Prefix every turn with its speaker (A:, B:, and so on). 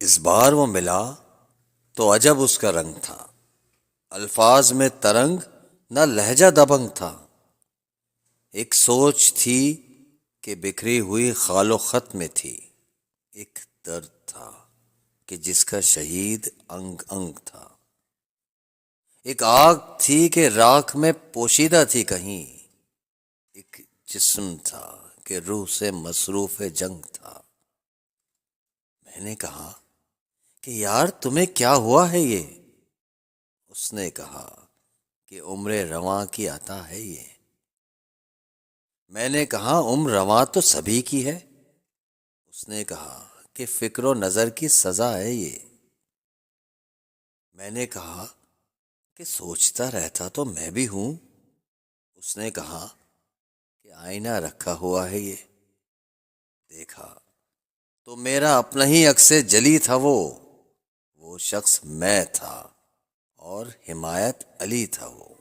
A: اس بار وہ ملا تو عجب اس کا رنگ تھا، الفاظ میں ترنگ نہ لہجہ دبنگ تھا۔ ایک سوچ تھی کہ بکھری ہوئی خال و خط میں تھی، ایک درد تھا کہ جس کا شہید انگ انگ تھا، ایک آگ تھی کہ راکھ میں پوشیدہ تھی کہیں، ایک جسم تھا کہ روح سے مصروف جنگ تھا۔ میں نے کہا کہ یار تمہیں کیا ہوا ہے یہ؟ اس نے کہا کہ عمر رواں کی عطا ہے یہ۔ میں نے کہا عمر رواں تو سبھی کی ہے۔ اس نے کہا کہ فکر و نظر کی سزا ہے یہ۔ میں نے کہا کہ سوچتا رہتا تو میں بھی ہوں۔ اس نے کہا کہ آئینہ رکھا ہوا ہے یہ، دیکھا تو میرا اپنا ہی عکس جلی تھا وہ شخص میں تھا اور حمایت علی تھا وہ۔